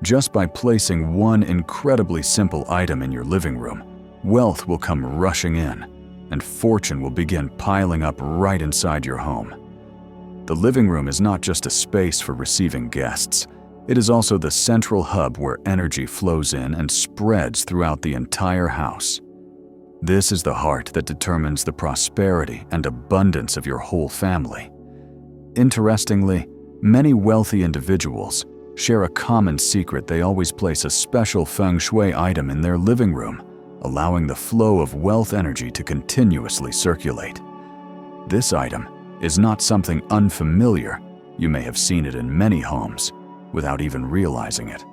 Just by placing one incredibly simple item in your living room, wealth will come rushing in, and fortune will begin piling up right inside your home. The living room is not just a space for receiving guests. It is also the central hub where energy flows in and spreads throughout the entire house. This is the heart that determines the prosperity and abundance of your whole family. Interestingly, many wealthy individuals share a common secret. They always place a special Feng Shui item in their living room, allowing the flow of wealth energy to continuously circulate. This item is not something unfamiliar. You may have seen it in many homes without even realizing it.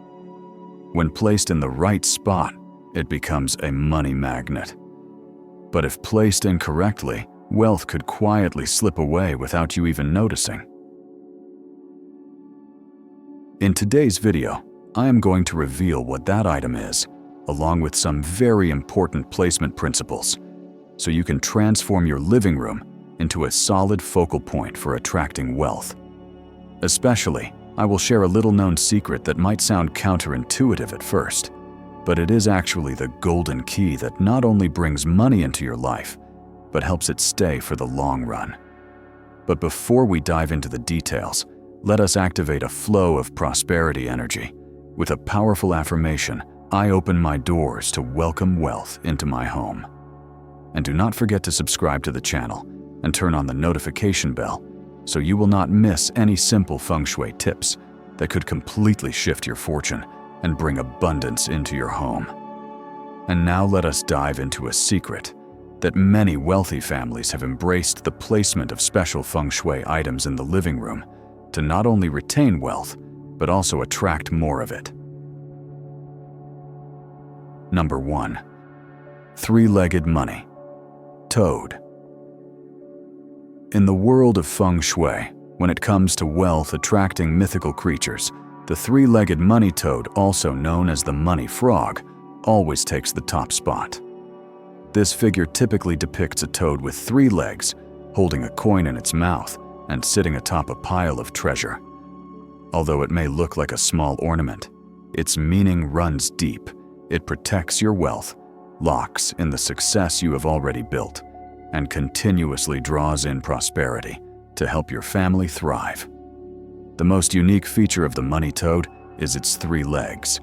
When placed in the right spot, it becomes a money magnet. But if placed incorrectly, wealth could quietly slip away without you even noticing. In today's video, I am going to reveal what that item is, along with some very important placement principles, so you can transform your living room into a solid focal point for attracting wealth. Especially, I will share a little-known secret that might sound counterintuitive at first, but it is actually the golden key that not only brings money into your life, but helps it stay for the long run. But before we dive into the details, let us activate a flow of prosperity energy. With a powerful affirmation, I open my doors to welcome wealth into my home. And do not forget to subscribe to the channel and turn on the notification bell so you will not miss any simple Feng Shui tips that could completely shift your fortune and bring abundance into your home. And now let us dive into a secret that many wealthy families have embraced: the placement of special Feng Shui items in the living room to not only retain wealth, but also attract more of it. Number 1. Three-legged money. Toad. In the world of Feng Shui, when it comes to wealth attracting mythical creatures, the three-legged money toad, also known as the money frog, always takes the top spot. This figure typically depicts a toad with 3 legs, holding a coin in its mouth and sitting atop a pile of treasure. Although it may look like a small ornament, its meaning runs deep. It protects your wealth, locks in the success you have already built, and continuously draws in prosperity to help your family thrive. The most unique feature of the money toad is its 3 legs.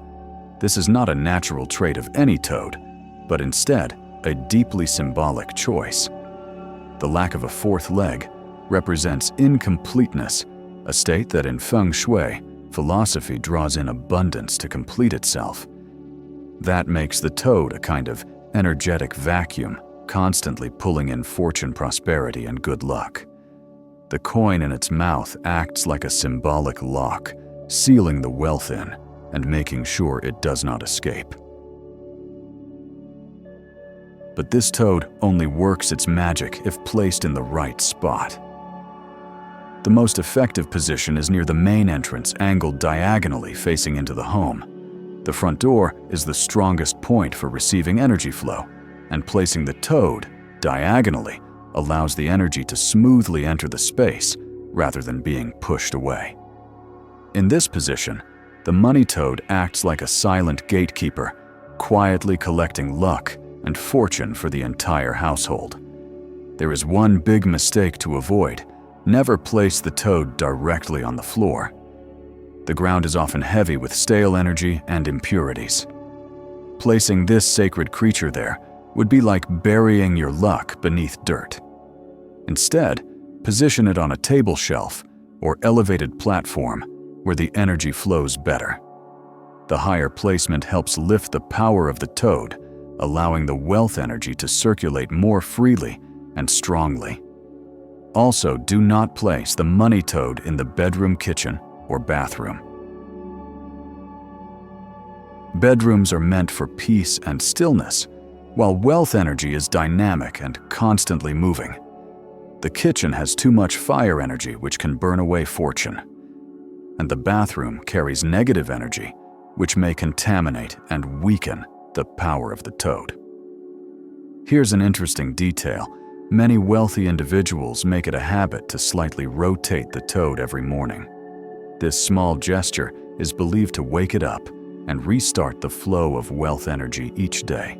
This is not a natural trait of any toad, but instead a deeply symbolic choice. The lack of a 4th leg represents incompleteness, a state that in Feng Shui philosophy draws in abundance to complete itself. That makes the toad a kind of energetic vacuum, constantly pulling in fortune, prosperity, and good luck. The coin in its mouth acts like a symbolic lock, sealing the wealth in and making sure it does not escape. But this toad only works its magic if placed in the right spot. The most effective position is near the main entrance, angled diagonally facing into the home. The front door is the strongest point for receiving energy flow, and placing the toad diagonally allows the energy to smoothly enter the space rather than being pushed away. In this position, the money toad acts like a silent gatekeeper, quietly collecting luck and fortune for the entire household. There is one big mistake to avoid: never place the toad directly on the floor. The ground is often heavy with stale energy and impurities. Placing this sacred creature there would be like burying your luck beneath dirt. Instead, position it on a table shelf or elevated platform where the energy flows better. The higher placement helps lift the power of the toad, allowing the wealth energy to circulate more freely and strongly. Also, do not place the money toad in the bedroom, kitchen, or bathroom. Bedrooms are meant for peace and stillness, while wealth energy is dynamic and constantly moving. The kitchen has too much fire energy, which can burn away fortune. And the bathroom carries negative energy, which may contaminate and weaken the power of the toad. Here's an interesting detail. Many wealthy individuals make it a habit to slightly rotate the toad every morning. This small gesture is believed to wake it up and restart the flow of wealth energy each day.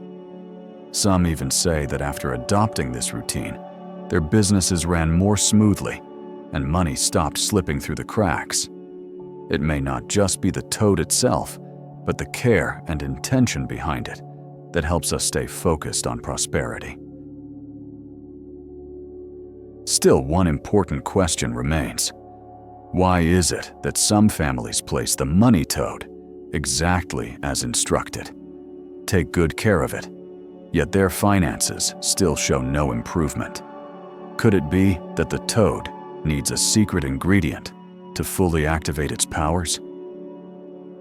Some even say that after adopting this routine, their businesses ran more smoothly and money stopped slipping through the cracks. It may not just be the toad itself, but the care and intention behind it that helps us stay focused on prosperity. Still, one important question remains. Why is it that some families place the money toad exactly as instructed, take good care of it, yet their finances still show no improvement? Could it be that the toad needs a secret ingredient to fully activate its powers?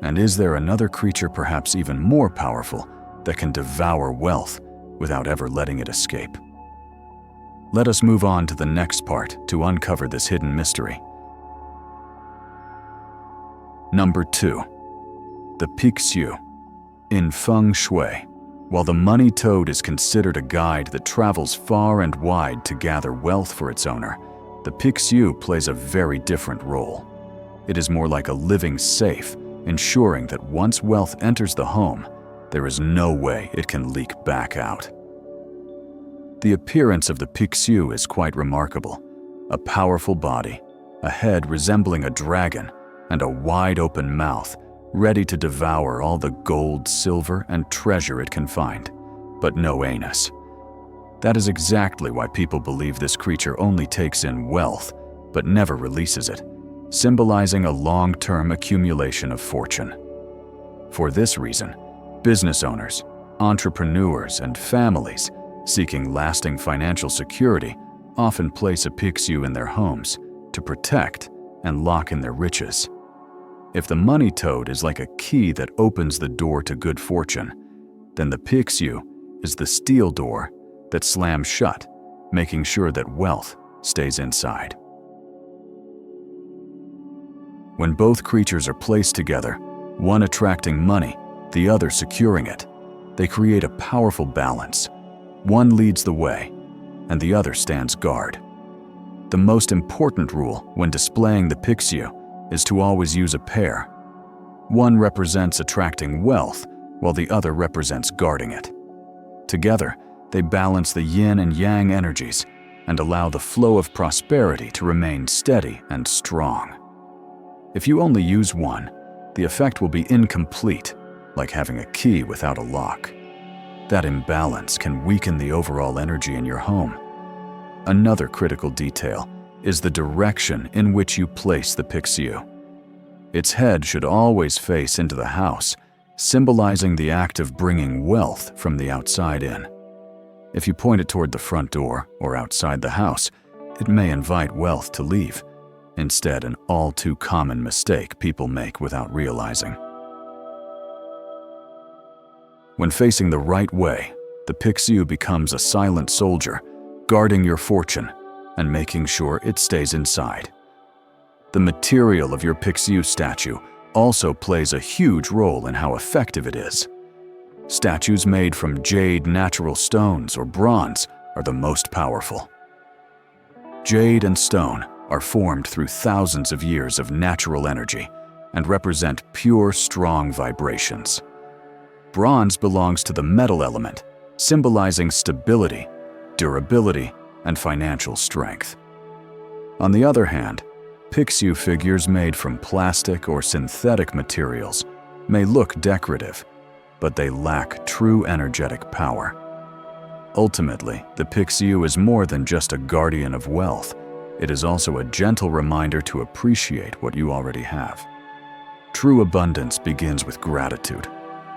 And is there another creature perhaps even more powerful that can devour wealth without ever letting it escape? Let us move on to the next part to uncover this hidden mystery. Number 2. The Pixiu. In Feng Shui, while the money toad is considered a guide that travels far and wide to gather wealth for its owner, the Pixiu plays a very different role. It is more like a living safe, ensuring that once wealth enters the home, there is no way it can leak back out. The appearance of the Pixiu is quite remarkable. A powerful body, a head resembling a dragon, and a wide-open mouth, ready to devour all the gold, silver, and treasure it can find, but no anus. That is exactly why people believe this creature only takes in wealth, but never releases it, symbolizing a long-term accumulation of fortune. For this reason, business owners, entrepreneurs, and families seeking lasting financial security often place a Pixiu in their homes to protect and lock in their riches. If the money toad is like a key that opens the door to good fortune, then the Pixiu is the steel door that slams shut, making sure that wealth stays inside. When both creatures are placed together, one attracting money, the other securing it, they create a powerful balance. One leads the way, and the other stands guard. The most important rule when displaying the Pixiu is to always use a pair. One represents attracting wealth, while the other represents guarding it. Together, they balance the yin and yang energies and allow the flow of prosperity to remain steady and strong. If you only use one, the effect will be incomplete, like having a key without a lock. That imbalance can weaken the overall energy in your home. Another critical detail is the direction in which you place the Pixiu. Its head should always face into the house, symbolizing the act of bringing wealth from the outside in. If you point it toward the front door or outside the house, it may invite wealth to leave. Instead, an all too common mistake people make without realizing. When facing the right way, the Pixiu becomes a silent soldier, guarding your fortune and making sure it stays inside. The material of your Pixiu statue also plays a huge role in how effective it is. Statues made from jade, natural stones, or bronze are the most powerful. Jade and stone are formed through thousands of years of natural energy and represent pure, strong vibrations. Bronze belongs to the metal element, symbolizing stability, durability, and financial strength. On the other hand, Pixiu figures made from plastic or synthetic materials may look decorative, but they lack true energetic power. Ultimately, the Pixiu is more than just a guardian of wealth. It is also a gentle reminder to appreciate what you already have. True abundance begins with gratitude,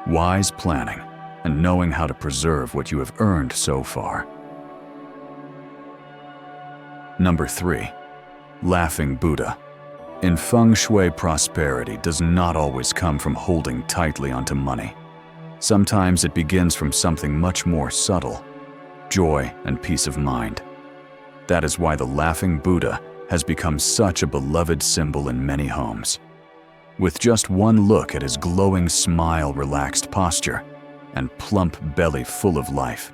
wise planning, and knowing how to preserve what you have earned so far. Number 3. Laughing Buddha. In Feng Shui, prosperity does not always come from holding tightly onto money. Sometimes it begins from something much more subtle: joy and peace of mind. That is why the Laughing Buddha has become such a beloved symbol in many homes. With just one look at his glowing smile, relaxed posture, and plump belly full of life,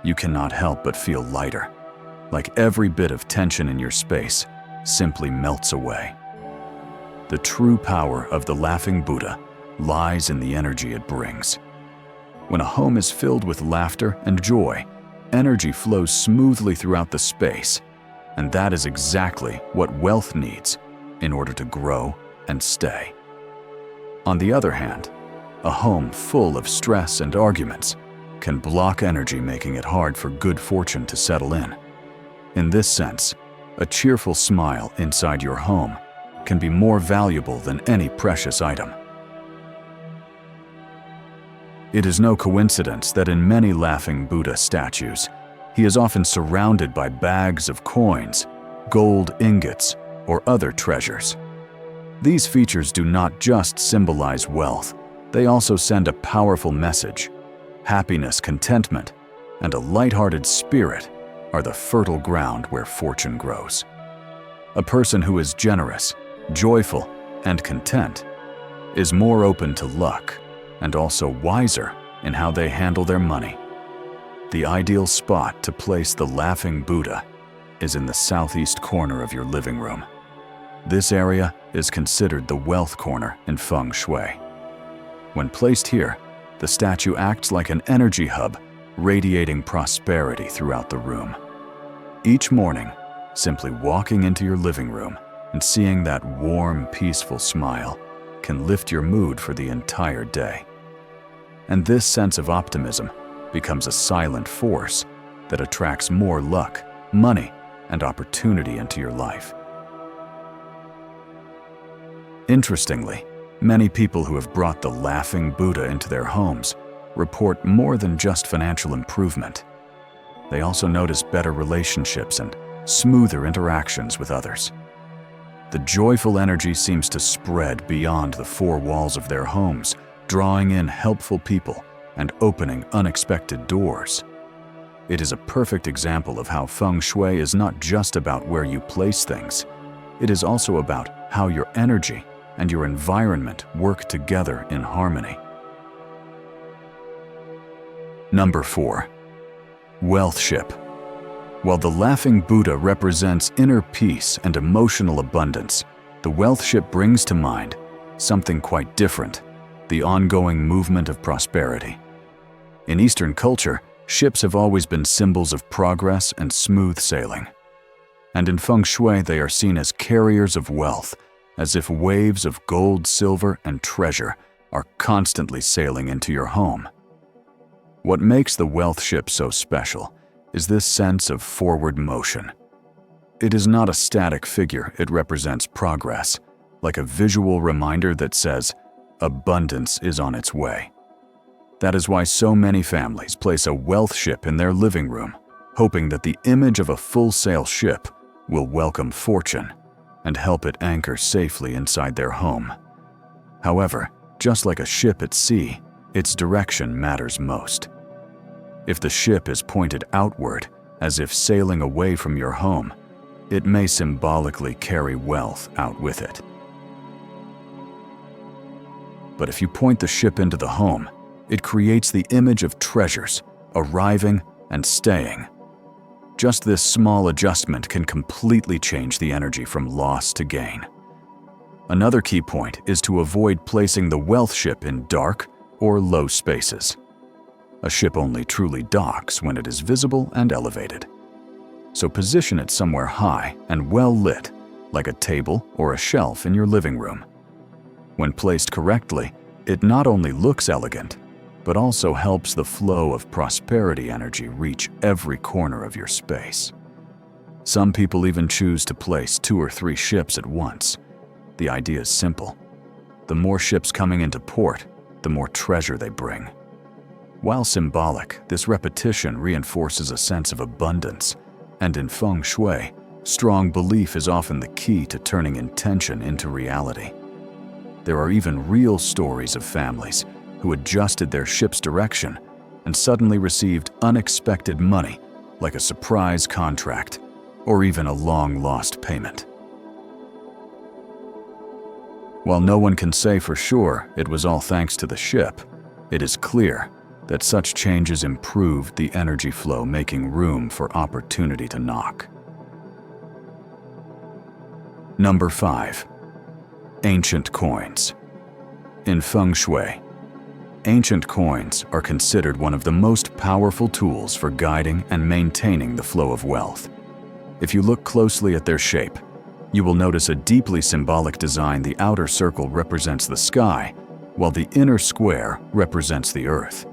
you cannot help but feel lighter, like every bit of tension in your space simply melts away. The true power of the laughing Buddha lies in the energy it brings. When a home is filled with laughter and joy, energy flows smoothly throughout the space, and that is exactly what wealth needs in order to grow and stay. On the other hand, a home full of stress and arguments can block energy, making it hard for good fortune to settle in. In this sense, a cheerful smile inside your home can be more valuable than any precious item. It is no coincidence that in many laughing Buddha statues, he is often surrounded by bags of coins, gold ingots, or other treasures. These features do not just symbolize wealth, they also send a powerful message. Happiness, contentment, and a light-hearted spirit are the fertile ground where fortune grows. A person who is generous, joyful, and content is more open to luck and also wiser in how they handle their money. The ideal spot to place the laughing Buddha is in the southeast corner of your living room. This area is considered the wealth corner in Feng Shui. When placed here, the statue acts like an energy hub, radiating prosperity throughout the room. Each morning, simply walking into your living room and seeing that warm, peaceful smile can lift your mood for the entire day. And this sense of optimism becomes a silent force that attracts more luck, money, and opportunity into your life. Interestingly, many people who have brought the laughing Buddha into their homes report more than just financial improvement. They also notice better relationships and smoother interactions with others. The joyful energy seems to spread beyond the four walls of their homes, drawing in helpful people and opening unexpected doors. It is a perfect example of how Feng Shui is not just about where you place things. It is also about how your energy and your environment work together in harmony. Number 4. Wealth Ship. While the laughing Buddha represents inner peace and emotional abundance, the wealth ship brings to mind something quite different: the ongoing movement of prosperity. In Eastern culture, ships have always been symbols of progress and smooth sailing. And in Feng Shui, they are seen as carriers of wealth, as if waves of gold, silver, and treasure are constantly sailing into your home. What makes the wealth ship so special is this sense of forward motion. It is not a static figure, it represents progress, like a visual reminder that says, abundance is on its way. That is why so many families place a wealth ship in their living room, hoping that the image of a full-sail ship will welcome fortune and help it anchor safely inside their home. However, just like a ship at sea, its direction matters most. If the ship is pointed outward, as if sailing away from your home, it may symbolically carry wealth out with it. But if you point the ship into the home, it creates the image of treasures, arriving and staying. Just this small adjustment can completely change the energy from loss to gain. Another key point is to avoid placing the wealth ship in dark or low spaces. A ship only truly docks when it is visible and elevated. So position it somewhere high and well lit, like a table or a shelf in your living room. When placed correctly, it not only looks elegant, but also helps the flow of prosperity energy reach every corner of your space. Some people even choose to place 2 or 3 ships at once. The idea is simple. The more ships coming into port, the more treasure they bring. While symbolic, this repetition reinforces a sense of abundance, and in Feng Shui, strong belief is often the key to turning intention into reality. There are even real stories of families who adjusted their ship's direction and suddenly received unexpected money, like a surprise contract or even a long-lost payment. While no one can say for sure it was all thanks to the ship, it is clear that such changes improved the energy flow, making room for opportunity to knock. Number 5. Ancient coins. In Feng Shui, ancient coins are considered one of the most powerful tools for guiding and maintaining the flow of wealth. If you look closely at their shape, you will notice a deeply symbolic design. The outer circle represents the sky, while the inner square represents the earth.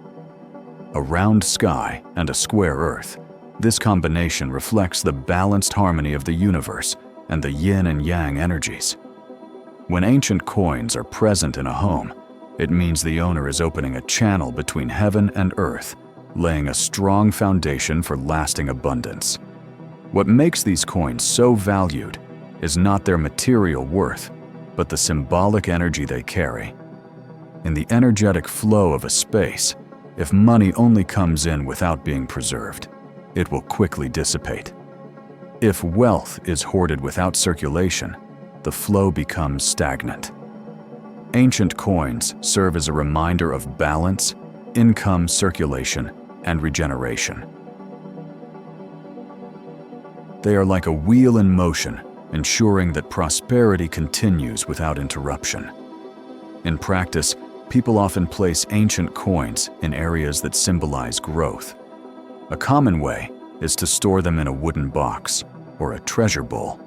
A round sky and a square earth, this combination reflects the balanced harmony of the universe and the yin and yang energies. When ancient coins are present in a home, it means the owner is opening a channel between heaven and earth, laying a strong foundation for lasting abundance. What makes these coins so valued is not their material worth, but the symbolic energy they carry. In the energetic flow of a space, if money only comes in without being preserved, it will quickly dissipate. If wealth is hoarded without circulation, the flow becomes stagnant. Ancient coins serve as a reminder of balance, income circulation, and regeneration. They are like a wheel in motion, ensuring that prosperity continues without interruption. In practice, people often place ancient coins in areas that symbolize growth. A common way is to store them in a wooden box or a treasure bowl.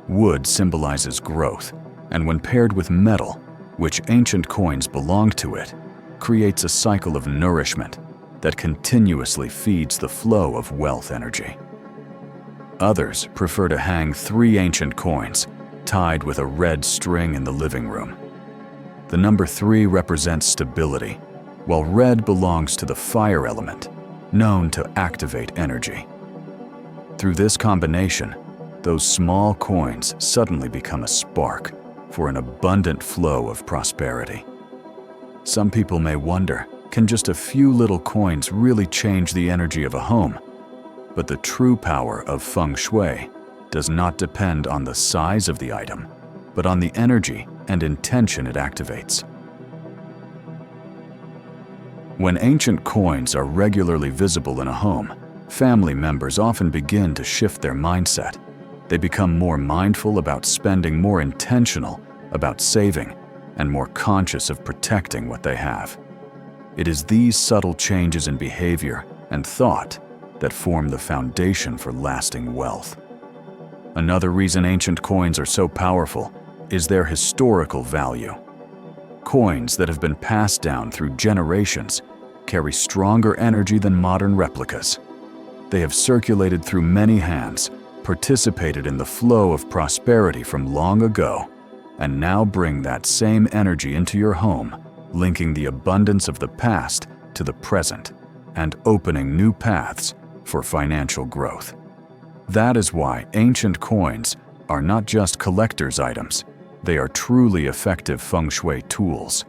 Wood symbolizes growth, and when paired with metal, which ancient coins belong to it, creates a cycle of nourishment that continuously feeds the flow of wealth energy. Others prefer to hang 3 ancient coins tied with a red string in the living room. The number 3 represents stability, while red belongs to the fire element, known to activate energy. Through this combination, those small coins suddenly become a spark for an abundant flow of prosperity. Some people may wonder, can just a few little coins really change the energy of a home? But the true power of Feng Shui does not depend on the size of the item, but on the energy and intention it activates. When ancient coins are regularly visible in a home, family members often begin to shift their mindset. They become more mindful about spending, more intentional about saving, and more conscious of protecting what they have. It is these subtle changes in behavior and thought that form the foundation for lasting wealth. Another reason ancient coins are so powerful is their historical value. Coins that have been passed down through generations carry stronger energy than modern replicas. They have circulated through many hands, participated in the flow of prosperity from long ago, and now bring that same energy into your home, linking the abundance of the past to the present and opening new paths for financial growth. That is why ancient coins are not just collector's items, they are truly effective Feng Shui tools.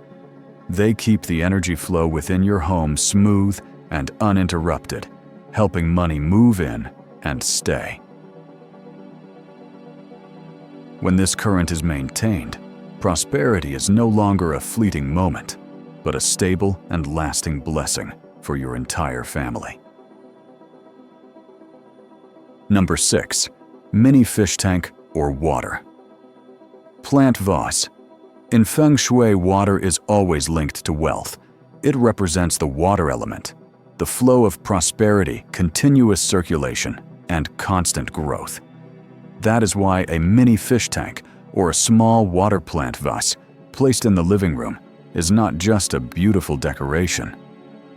They keep the energy flow within your home smooth and uninterrupted, helping money move in and stay. When this current is maintained, prosperity is no longer a fleeting moment, but a stable and lasting blessing for your entire family. Number 6. Mini fish tank or water. Plant vase. In Feng Shui, water is always linked to wealth. It represents the water element, the flow of prosperity, continuous circulation, and constant growth. That is why a mini fish tank or a small water plant vase placed in the living room is not just a beautiful decoration.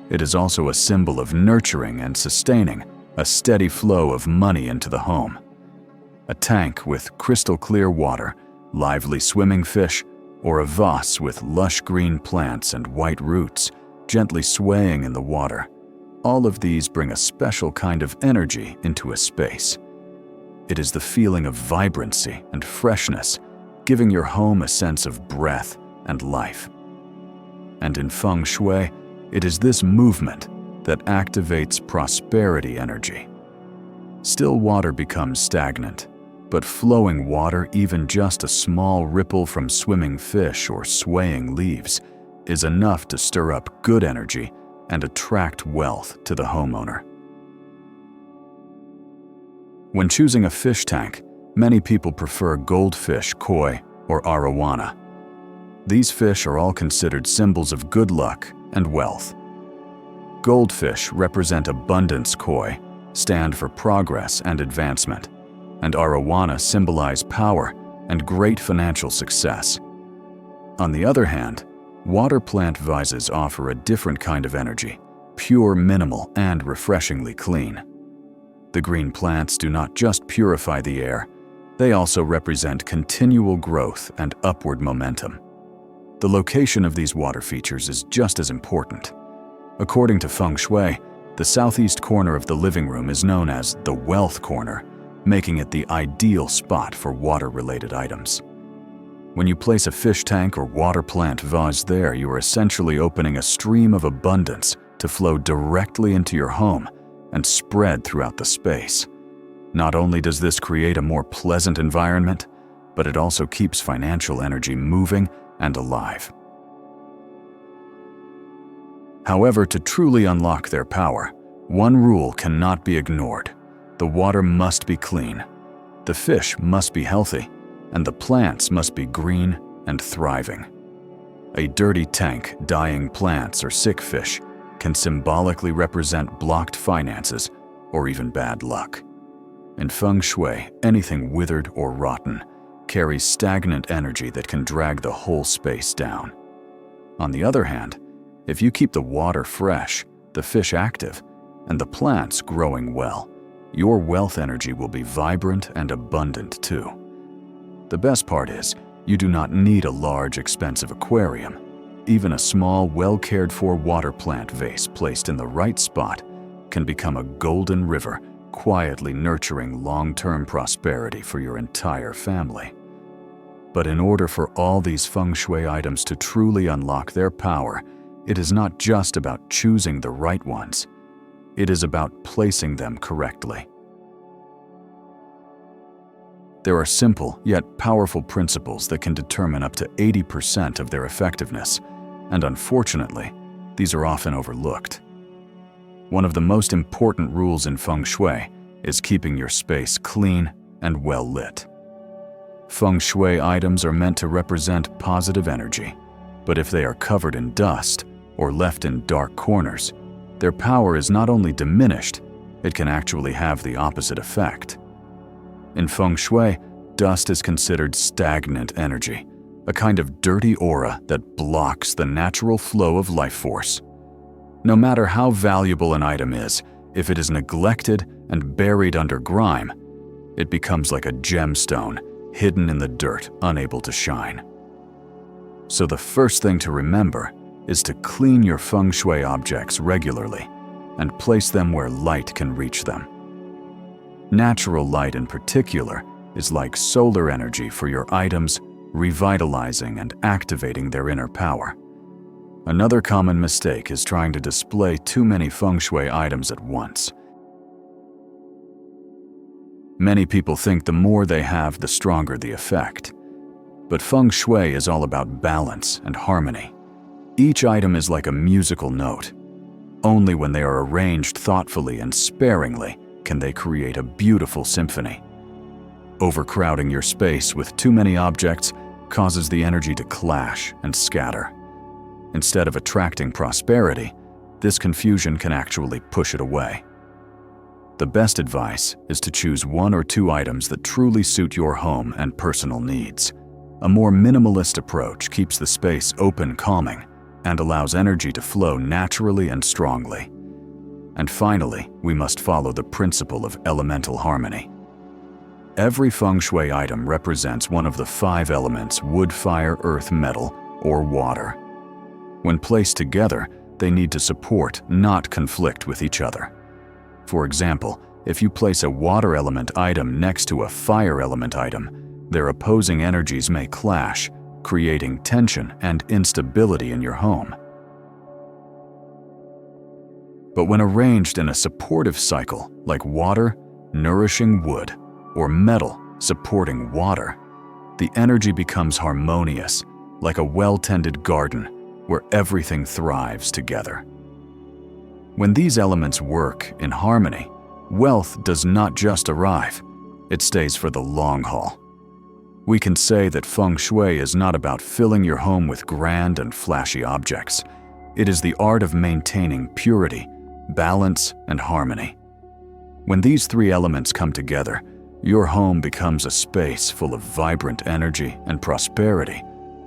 It is also a symbol of nurturing and sustaining a steady flow of money into the home. A tank with crystal clear water, lively swimming fish, or a vase with lush green plants and white roots gently swaying in the water. All of these bring a special kind of energy into a space. It is the feeling of vibrancy and freshness, giving your home a sense of breath and life. And in Feng Shui, it is this movement that activates prosperity energy. Still water becomes stagnant, but flowing water, even just a small ripple from swimming fish or swaying leaves, is enough to stir up good energy and attract wealth to the homeowner. When choosing a fish tank, many people prefer goldfish, koi, or arowana. These fish are all considered symbols of good luck and wealth. Goldfish represent abundance koi, stand for progress and advancement, and arowana symbolize power and great financial success. On the other hand, water plant vases offer a different kind of energy, pure, minimal, and refreshingly clean. The green plants do not just purify the air, they also represent continual growth and upward momentum. The location of these water features is just as important. According to Feng Shui, the southeast corner of the living room is known as the wealth corner, making it the ideal spot for water-related items. When you place a fish tank or water plant vase there, you are essentially opening a stream of abundance to flow directly into your home and spread throughout the space. Not only does this create a more pleasant environment, but it also keeps financial energy moving and alive. However, to truly unlock their power, one rule cannot be ignored. The water must be clean, the fish must be healthy, and the plants must be green and thriving. A dirty tank, dying plants, or sick fish can symbolically represent blocked finances or even bad luck. In Feng Shui, anything withered or rotten carries stagnant energy that can drag the whole space down. On the other hand, if you keep the water fresh, the fish active, and the plants growing well, your wealth energy will be vibrant and abundant too. The best part is, you do not need a large, expensive aquarium. Even a small, well-cared-for water plant vase placed in the right spot can become a golden river, quietly nurturing long-term prosperity for your entire family. But in order for all these Feng Shui items to truly unlock their power, it is not just about choosing the right ones. It is about placing them correctly. There are simple yet powerful principles that can determine up to 80% of their effectiveness, and unfortunately, these are often overlooked. One of the most important rules in Feng Shui is keeping your space clean and well lit. Feng Shui items are meant to represent positive energy, but if they are covered in dust or left in dark corners, their power is not only diminished, it can actually have the opposite effect. In Feng Shui, dust is considered stagnant energy, a kind of dirty aura that blocks the natural flow of life force. No matter how valuable an item is, if it is neglected and buried under grime, it becomes like a gemstone, hidden in the dirt, unable to shine. So the first thing to remember is to clean your Feng Shui objects regularly and place them where light can reach them. Natural light in particular is like solar energy for your items, revitalizing and activating their inner power. Another common mistake is trying to display too many Feng Shui items at once. Many people think the more they have, the stronger the effect. But Feng Shui is all about balance and harmony. Each item is like a musical note. Only when they are arranged thoughtfully and sparingly can they create a beautiful symphony. Overcrowding your space with too many objects causes the energy to clash and scatter. Instead of attracting prosperity, this confusion can actually push it away. The best advice is to choose one or two items that truly suit your home and personal needs. A more minimalist approach keeps the space open, calming, and allows energy to flow naturally and strongly. And finally, we must follow the principle of elemental harmony. Every Feng Shui item represents one of the 5 elements: wood, fire, earth, metal, or water. When placed together, they need to support, not conflict with each other. For example, if you place a water element item next to a fire element item, their opposing energies may clash, creating tension and instability in your home. But when arranged in a supportive cycle, like water nourishing wood or metal supporting water, the energy becomes harmonious, like a well-tended garden where everything thrives together. When these elements work in harmony, wealth does not just arrive, it stays for the long haul. We can say that Feng Shui is not about filling your home with grand and flashy objects. It is the art of maintaining purity, balance, and harmony. When these three elements come together, your home becomes a space full of vibrant energy, and prosperity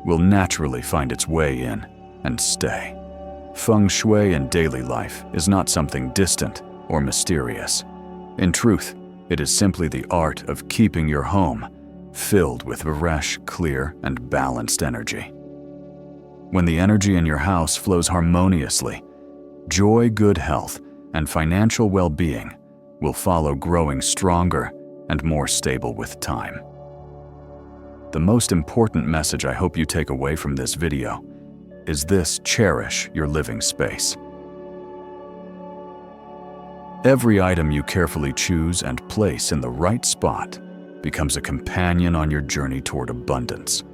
will naturally find its way in and stay. Feng Shui in daily life is not something distant or mysterious. In truth, it is simply the art of keeping your home filled with fresh, clear, and balanced energy. When the energy in your house flows harmoniously, joy, good health, and financial well-being will follow, growing stronger and more stable with time. The most important message I hope you take away from this video is this: cherish your living space. Every item you carefully choose and place in the right spot becomes a companion on your journey toward abundance.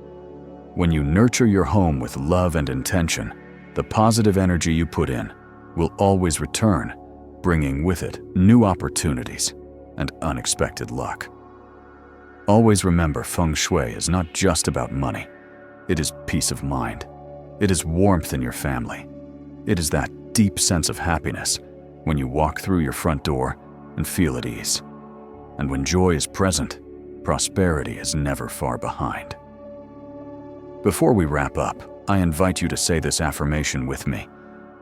When you nurture your home with love and intention, the positive energy you put in will always return, bringing with it new opportunities and unexpected luck. Always remember, Feng Shui is not just about money. It is peace of mind. It is warmth in your family. It is that deep sense of happiness when you walk through your front door and feel at ease. And when joy is present, prosperity is never far behind. Before we wrap up, I invite you to say this affirmation with me,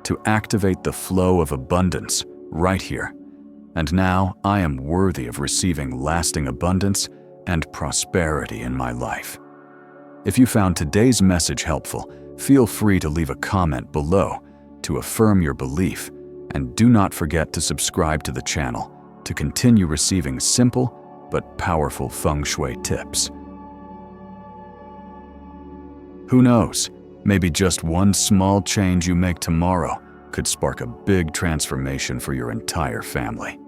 to activate the flow of abundance right here. And now I am worthy of receiving lasting abundance and prosperity in my life. If you found today's message helpful, feel free to leave a comment below to affirm your belief, and do not forget to subscribe to the channel to continue receiving simple but powerful Feng Shui tips. Who knows, maybe just one small change you make tomorrow could spark a big transformation for your entire family.